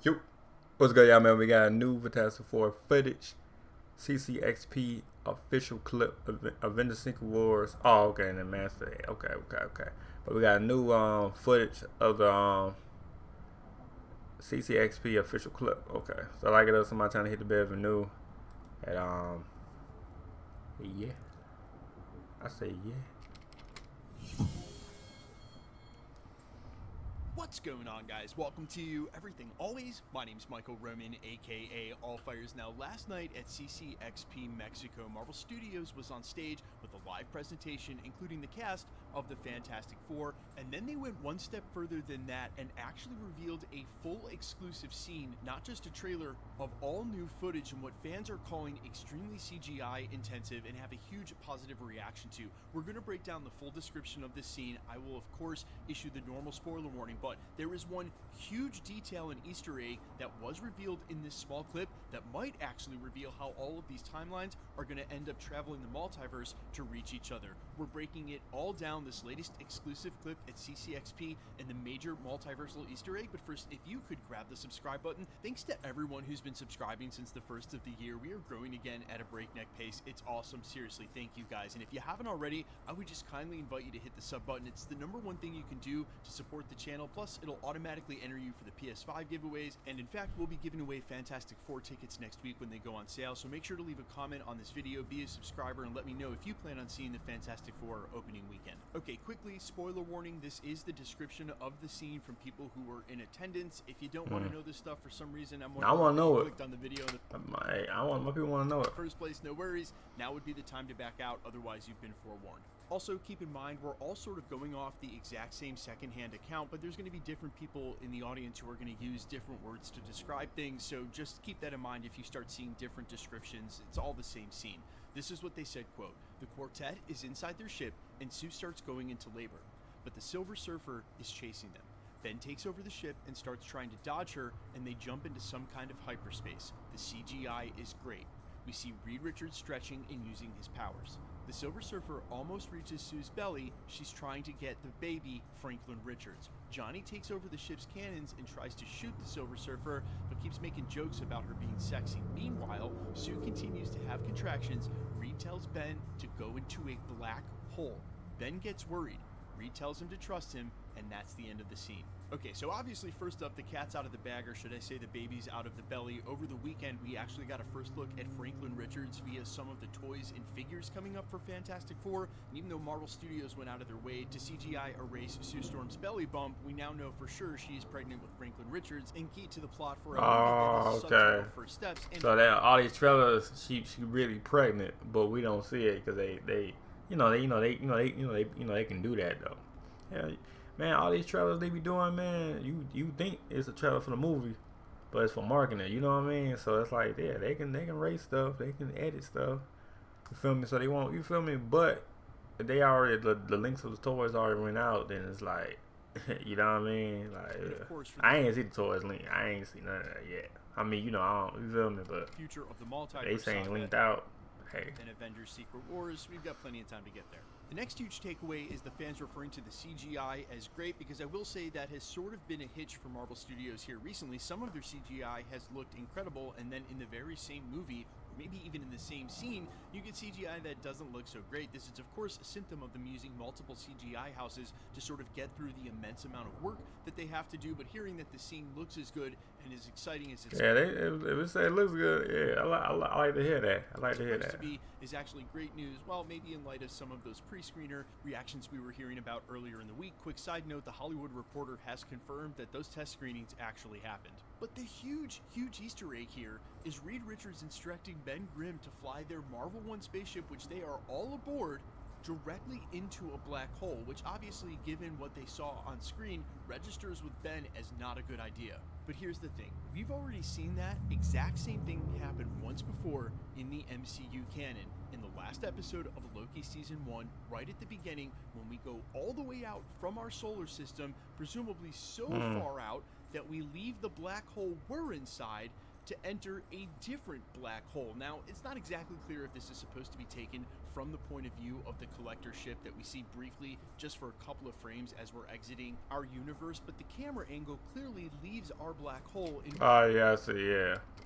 Yo, what's good, y'all, man? We got a new Fantastic Four footage, CCXP official clip of Avengers Secret Wars. Oh, okay, and the Master. Okay. But we got a new footage of the CCXP official clip. Okay, so like it up, somebody trying to hit the bed for new. And yeah, I say yeah. What's going on, guys? Welcome to Everything Always. My name's Michael Roman, aka All Fires. Now, last night at CCXP Mexico, Marvel Studios was on stage with a live presentation, including the cast of the Fantastic Four, and then they went one step further than that and actually revealed a full exclusive scene, not just a trailer, of all new footage and what fans are calling extremely CGI intensive and have a huge positive reaction to. We're going to break down the full description of this scene. I will, of course, issue the normal spoiler warning, but there is one huge detail and Easter egg that was revealed in this small clip that might actually reveal how all of these timelines are going to end up traveling the multiverse to reach each other. We're breaking it all down, this latest exclusive clip at CCXP and the major multiversal Easter egg. But first, if you could grab the subscribe button. Thanks to everyone who's been subscribing since the first of the year. We are growing again at a breakneck pace. It's awesome. Seriously, thank you guys. And if you haven't already, I would just kindly invite you to hit the sub button. It's the #1 thing you can do to support the channel. Plus, it'll automatically enter you for the PS5 giveaways. And in fact, we'll be giving away Fantastic Four tickets next week when they go on sale. So make sure to leave a comment on this video, be a subscriber, and let me know if you plan on seeing the Fantastic Four opening weekend. Okay, quickly, spoiler warning. This is the description of the scene from people who were in attendance. If you don't want to know this stuff for some reason, I want to know it. Clicked on the video. I want my people want to know it. First place, no worries. Now would be the time to back out. Otherwise, you've been forewarned. Also, keep in mind, we're all sort of going off the exact same secondhand account, but there's going to be different people in the audience who are going to use different words to describe things, so just keep that in mind if you start seeing different descriptions. It's all the same scene. This is what they said, quote, "The quartet is inside their ship, and Sue starts going into labor, but the Silver Surfer is chasing them. Ben takes over the ship and starts trying to dodge her, and they jump into some kind of hyperspace. The CGI is great. We see Reed Richards stretching and using his powers. The Silver Surfer almost reaches Sue's belly. She's trying to get the baby, Franklin Richards. Johnny takes over the ship's cannons and tries to shoot the Silver Surfer, but keeps making jokes about her being sexy. Meanwhile, Sue continues to have contractions. Reed tells Ben to go into a black hole. Ben gets worried. Reed tells him to trust him, and that's the end of the scene." Okay, so obviously first up, the cat's out of the bag, or should I say the baby's out of the belly. Over the weekend, we actually got a first look at Franklin Richards via some of the toys and figures coming up for Fantastic Four. And even though Marvel Studios went out of their way to CGI erase Sue Storm's belly bump, we now know for sure she's pregnant with Franklin Richards, and key to the plot for a movie that is First Steps. And so that all these trailers, she really pregnant, but we don't see it because they can do that though. Yeah. Man, all these trailers they be doing, man, you think it's a trailer for the movie, but it's for marketing, you know what I mean? So it's like, yeah, they can rate stuff, they can edit stuff, you feel me? So they won't, you feel me? But if they already, the links of the toys already went out, then it's like, you know what I mean? Like, I ain't see the toys link, I ain't see none of that yet. I mean, you know, I don't, you feel me? But future of the multiverse, they saying linked out. Hey. And Avengers Secret Wars, we've got plenty of time to get there. The next huge takeaway is the fans referring to the CGI as great, because I will say that has sort of been a hitch for Marvel Studios here recently. Some of their CGI has looked incredible, and then in the very same movie, or maybe even in the same scene, you get CGI that doesn't look so great. This is, of course, a symptom of them using multiple CGI houses to sort of get through the immense amount of work that they have to do, but hearing that the scene looks as good and as exciting as it's it looks good. Yeah, I like to hear that. I like to hear that. Is actually great news. Well, maybe in light of some of those pre-screener reactions we were hearing about earlier in the week. Quick side note, the Hollywood Reporter has confirmed that those test screenings actually happened. But the huge Easter egg here is Reed Richards instructing Ben Grimm to fly their Marvel One spaceship, which they are all aboard, directly into a black hole, which obviously, given what they saw on screen, registers with Ben as not a good idea. But here's the thing. We've already seen that exact same thing happen once before in the MCU canon. In the last episode of Loki Season 1, right at the beginning, when we go all the way out from our solar system, presumably so far out that we leave the black hole we're inside, to enter a different black hole. Now, it's not exactly clear if this is supposed to be taken from the point of view of the collector ship that we see briefly just for a couple of frames as we're exiting our universe, but the camera angle clearly leaves our black hole in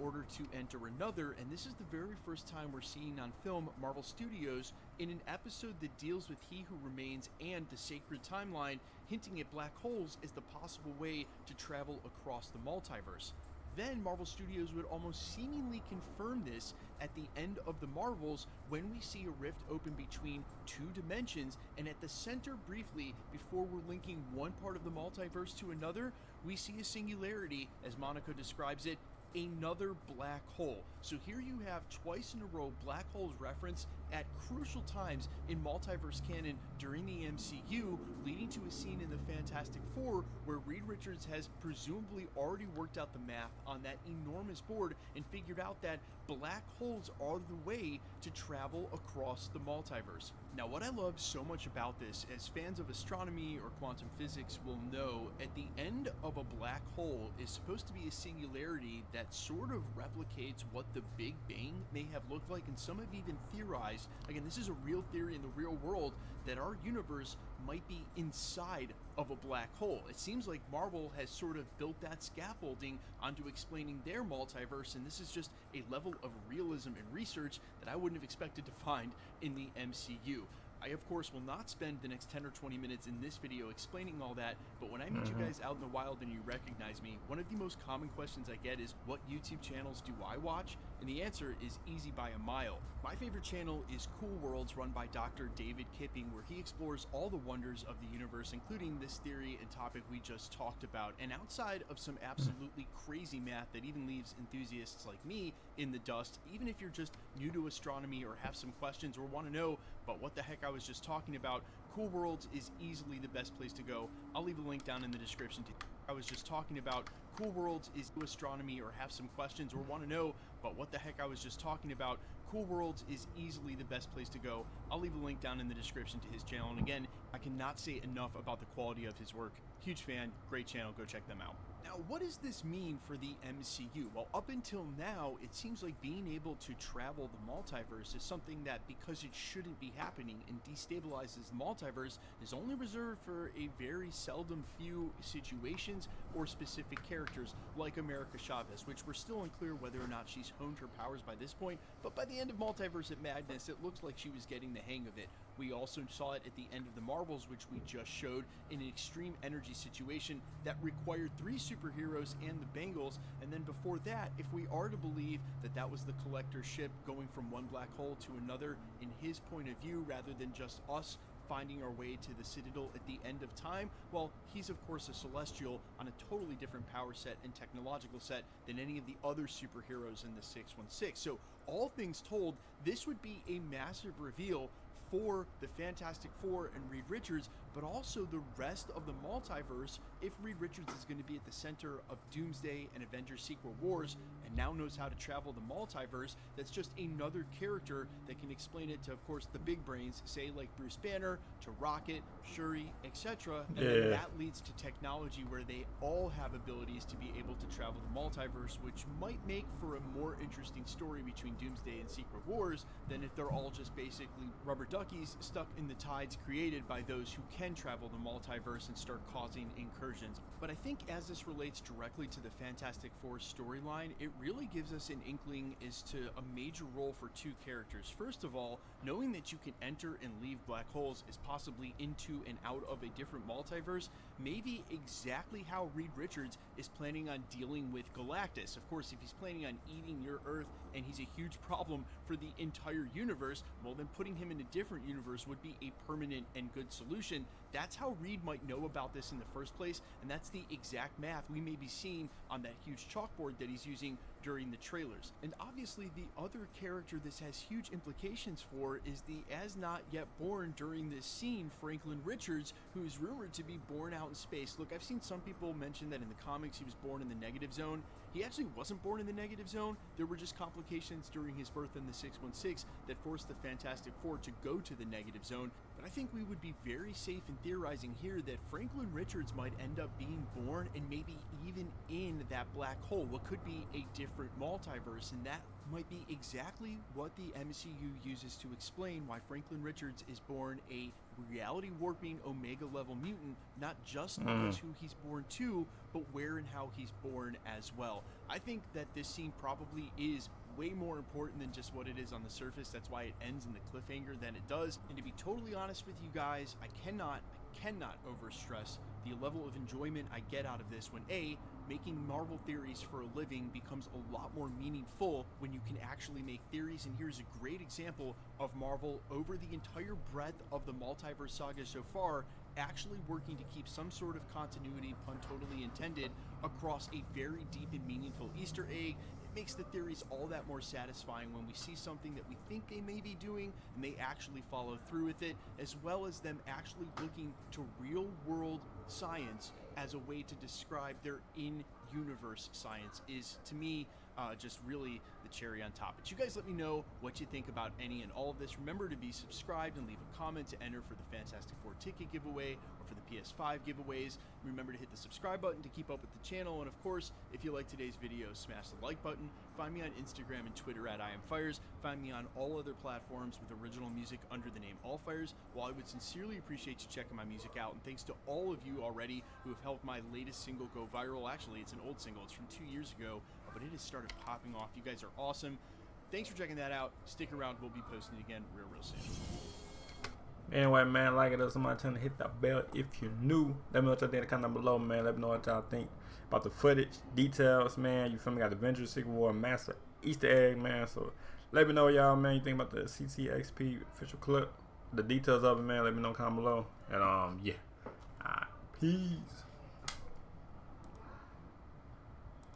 order to enter another, and this is the very first time we're seeing on film Marvel Studios in an episode that deals with He Who Remains and the Sacred Timeline, hinting at black holes as the possible way to travel across the multiverse. Then Marvel Studios would almost seemingly confirm this at the end of the Marvels when we see a rift open between two dimensions, and at the center briefly, before we're linking one part of the multiverse to another, we see a singularity, as Monica describes it, another black hole. So here you have twice in a row black holes referenced at crucial times in multiverse canon during the MCU, leading to a scene in the Fantastic Four where Reed Richards has presumably already worked out the math on that enormous board and figured out that black holes are the way to travel across the multiverse. Now, what I love so much about this, as fans of astronomy or quantum physics will know, at the end of a black hole is supposed to be a singularity that sort of replicates what the Big Bang may have looked like, and some have even theorized, again, this is a real theory in the real world, that our universe might be inside of a black hole. It seems like Marvel has sort of built that scaffolding onto explaining their multiverse, and this is just a level of realism and research that I wouldn't have expected to find in the MCU. I, of course, will not spend the next 10 or 20 minutes in this video explaining all that, but when I meet you guys out in the wild and you recognize me, one of the most common questions I get is, what YouTube channels do I watch? And the answer is easy by a mile. My favorite channel is Cool Worlds, run by Dr. David Kipping, where he explores all the wonders of the universe, including this theory and topic we just talked about. And outside of some absolutely crazy math that even leaves enthusiasts like me in the dust, even if you're just new to astronomy or have some questions or want to know about what the heck I was just talking about, Cool Worlds is easily the best place to go. I'll leave a link down in the description to I was just talking about. Cool Worlds is new to astronomy or have some questions or want to know about what the heck I was just talking about. Cool Worlds is easily the best place to go. I'll leave a link down in the description to his channel, and again, I cannot say enough about the quality of his work. Huge fan, great channel, go check them out. Now, what does this mean for the MCU? Well, up until now, it seems like being able to travel the multiverse is something that, because it shouldn't be happening and destabilizes the multiverse, is only reserved for a very seldom few situations or specific characters, like America Chavez, which we're still unclear whether or not she's honed her powers by this point, but by the end of Multiverse of Madness, it looks like she was getting the hang of it. We also saw it at the end of the Marvels, which we just showed, in an extreme energy situation that required 3 superheroes and the Bengals, and then before that, if we are to believe that that was the collector ship going from one black hole to another in his point of view, rather than just us finding our way to the Citadel at the end of time, well, he's of course a Celestial on a totally different power set and technological set than any of the other superheroes in the 616. So all things told, this would be a massive reveal for the Fantastic Four and Reed Richards, but also the rest of the multiverse if Reed Richards is going to be at the center of Doomsday and Avengers Secret Wars and now knows how to travel the multiverse. That's just another character that can explain it to, of course, the big brains, say like Bruce Banner, to Rocket, Shuri, etc. And then that leads to technology where they all have abilities to be able to travel the multiverse, which might make for a more interesting story between Doomsday and Secret Wars than if they're all just basically rubber duckies stuck in the tides created by those who can travel the multiverse and start causing incursions. But I think as this relates directly to the Fantastic Four storyline, it really gives us an inkling as to a major role for 2 characters. First of all, knowing that you can enter and leave black holes is possibly into and out of a different multiverse, maybe exactly how Reed Richards is planning on dealing with Galactus. Of course, if he's planning on eating your Earth and he's a huge problem for the entire universe, well then putting him in a different universe would be a permanent and good solution. That's how Reed might know about this in the first place, and that's the exact math we may be seeing on that huge chalkboard that he's using during the trailers. And obviously the other character this has huge implications for is the as not yet born during this scene, Franklin Richards, who is rumored to be born out in space. Look, I've seen some people mention that in the comics he was born in the negative zone. He actually wasn't born in the negative zone. There were just complications during his birth in the 616 that forced the Fantastic Four to go to the negative zone. But I think we would be very safe in theorizing here that Franklin Richards might end up being born and maybe even in that black hole, what could be a different multiverse, and that might be exactly what the MCU uses to explain why Franklin Richards is born a reality warping Omega level mutant, not just because who he's born to, but where and how he's born as well. I think that this scene probably is way more important than just what it is on the surface. That's why it ends in the cliffhanger than it does. And to be totally honest with you guys, I cannot overstress the level of enjoyment I get out of this when A, making Marvel theories for a living becomes a lot more meaningful when you can actually make theories. And here's a great example of Marvel over the entire breadth of the multiverse saga so far actually working to keep some sort of continuity, pun totally intended, across a very deep and meaningful Easter egg. It makes the theories all that more satisfying when we see something that we think they may be doing and they actually follow through with it, as well as them actually looking to real world science as a way to describe their in-universe science is, to me, just really the cherry on top. But you guys let me know what you think about any and all of this. Remember to be subscribed and leave a comment to enter for the Fantastic Four ticket giveaway or for the PS5 giveaways. Remember to hit the subscribe button to keep up with the channel. And of course, if you like today's video, smash the like button. Find me on Instagram and Twitter at IamFires. Find me on all other platforms with original music under the name AllFires. While I would sincerely appreciate you checking my music out, and thanks to all of you already who have helped my latest single go viral. Actually, it's an old single. It's from 2 years ago, but it has started popping off. You guys are awesome. Thanks for checking that out. Stick around. We'll be posting again real soon. Anyway, man, like it up, somebody trying to hit that bell if you're new. Let me know what y'all think in the comment down below, man. Let me know what y'all think about the footage, details, man. You feel me? Got Avengers, Secret War, Master Easter egg, man. So let me know, y'all, man. You think about the CCXP official clip, the details of it, man. Let me know in the comment below. And yeah, all right, peace.